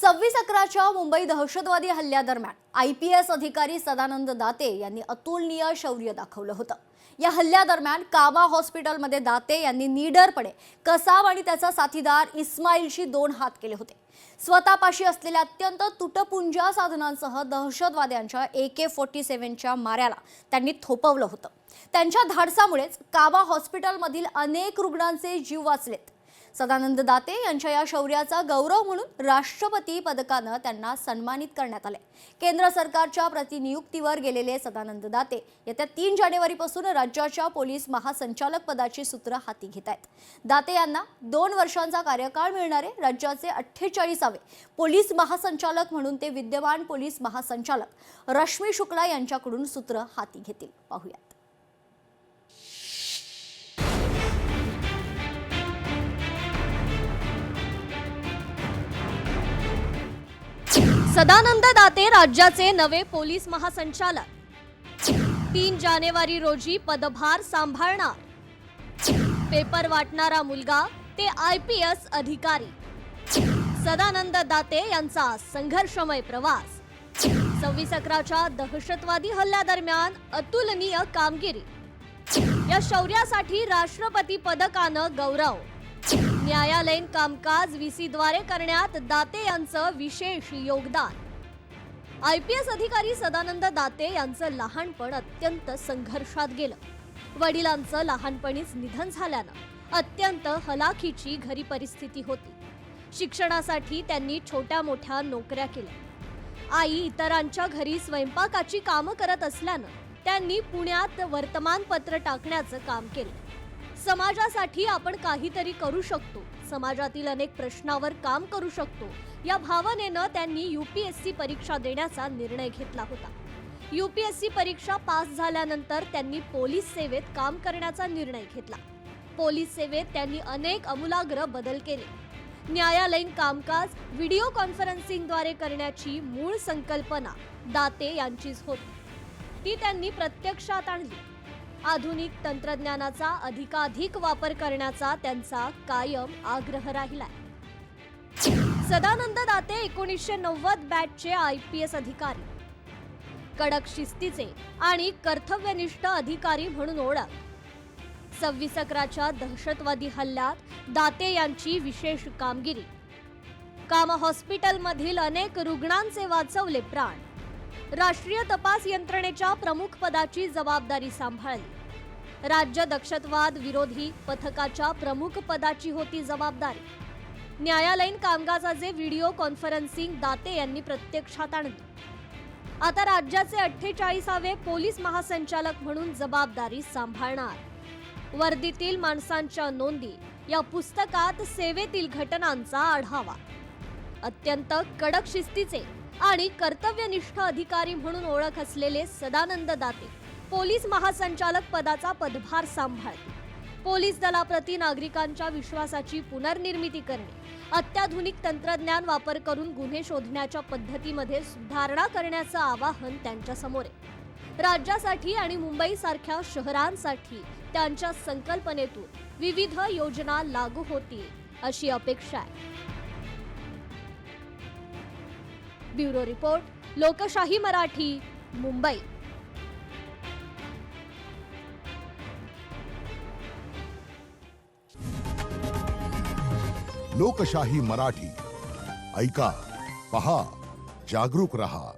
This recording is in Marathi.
26/11च्या मुंबई दहशतवादी हल्ल्यादरम्यान IPS अधिकारी सदानंद दाते यांनी अतुलनीय शौर्य दाखवलं होतं। या हल्ल्यादरम्यान कामा हॉस्पिटलमध्ये दाते यांनी निडरपणे कसाब आणि त्याचा साथीदार इस्माईलशी 2 हात केले होते। स्वतःपाशी असलेल्या अत्यंत तुटपुंज्या साधनांसह दहशतवाद्यांच्या AK-47च्या माऱ्याला त्यांनी थोपवलं होतं। त्यांच्या धाडसामुळेच कामा हॉस्पिटलमधील अनेक रुग्णांचे जीव वाचलेत। सदानंद दाते यांच्या या शौर्याचा गौरव म्हणून राष्ट्रपती पदकाने त्यांना सन्मानित करण्यात आले। केंद्र सरकारच्या प्रतिनियुक्तीवर गेलेले सदानंद दाते येत्या 3 जानेवारीपासून राज्याच्या पोलीस महासंचालक पदाची सूत्र हाती घेत आहेत। दाते यांना 2 वर्षांचा कार्यकाळ मिळणारे राज्याचे 48वे पोलीस महासंचालक म्हणून ते विद्यमान पोलीस महासंचालक रश्मी शुक्ला यांच्याकडून सूत्र हाती घेतील। पाहूया। सदानंद दाते राज्याचे नवे पोलीस महासंचालक 3 जानेवारी रोजी पदभार सांभाळणार। पेपर वाटणारा मुलगा ते IPS अधिकारी सदानंद दाते यांचा संघर्षमय प्रवास। 26/11च्या दहशतवादी हल्ल्यादरम्यान अतुलनीय कामगिरी। या शौर्यासाठी राष्ट्रपती पदकानं गौरव। न्यायालयीन कामकाज VC द्वारे करण्यात दाते यांचं विशेष योगदान। IPS अधिकारी सदानंद दाते यांचं लहानपण अत्यंत संघर्षात गेलं। वडिलांचं लहानपणीच निधन झाल्यानं अत्यंत हलाखीची घरी परिस्थिती होती। शिक्षणासाठी त्यांनी छोट्या मोठ्या नोकऱ्या केल्या। आई इतरांच्या घरी स्वयंपाकाची कामं करत असल्यानं त्यांनी पुण्यात वर्तमानपत्र टाकण्याचं काम केलं। समाजासाठी आपण काहीतरी करू शकतो, समाजातील अनेक प्रश्नावर काम करू शकतो या भावनेनं त्यांनी UPSC परीक्षा देण्याचा निर्णय घेतला होता। UPSC परीक्षा पास झाल्यानंतर त्यांनी पोलीस सेवेत काम करण्याचा निर्णय घेतला। पोलीस सेवेत त्यांनी अनेक आमूलाग्र बदल केले। न्यायालयीन कामकाज व्हिडिओ कॉन्फरन्सिंगद्वारे करण्याची मूळ संकल्पना दाते यांचीच होती, ती त्यांनी प्रत्यक्षात आणली। आधुनिक तंत्रज्ञानाचा अधिकाधिक वापर करण्याचा त्यांचा कायम आग्रह राहिलाय। सदानंद दाते 1990 बॅचचे IPS अधिकारी, कडक शिस्तीचे आणि कर्तव्यनिष्ठ अधिकारी म्हणून ओळख। 26/11च्या दहशतवादी हल्ल्यात दाते यांची विशेष कामगिरी। कामा हॉस्पिटलमधील अनेक रुग्णांचे वाचवले प्राण। राष्ट्रीय तपास यंत्रणेच्या प्रमुख पदाची जबाबदारी सांभाळली। राज्य दहशतवाद विरोधी पथकाच्या प्रमुख पदाची होती जबाबदारी। न्यायालयीन कामकाजाचे व्हिडिओ कॉन्फरन्सिंग दाते यांनी प्रत्यक्षात आणले। आता राज्याचे 48वे पोलीस महासंचालक म्हणून जबाबदारी सांभाळणार। वर्दीतील माणसांच्या नोंदी या पुस्तकात सेवेतील घटनांचा आढावा। अत्यंत कडक शिस्तीचे आणि कर्तव्यनिष्ठ अधिकारी म्हणून ओळख असलेले सदानंद दाते पोलीस महासंचालक पदाचा पदभार सांभाळतील। पोलीस दलाप्रती नागरिकांच्या विश्वासाची पुनर्निर्मिती करणे, अत्याधुनिक तंत्रज्ञान वापर करून गुन्हे शोधण्याच्या पद्धतीमध्ये सुधारणा करण्याचं आवाहन त्यांच्या समोर आहे। राज्यासाठी आणि मुंबईसारख्या शहरांसाठी त्यांच्या संकल्पनेतून विविध योजना लागू होतील अशी अपेक्षा आहे। ब्युरो रिपोर्ट, लोकशाही मराठी, मुंबई। लोकशाही मराठी ऐका, पहा, जागरूक रहा।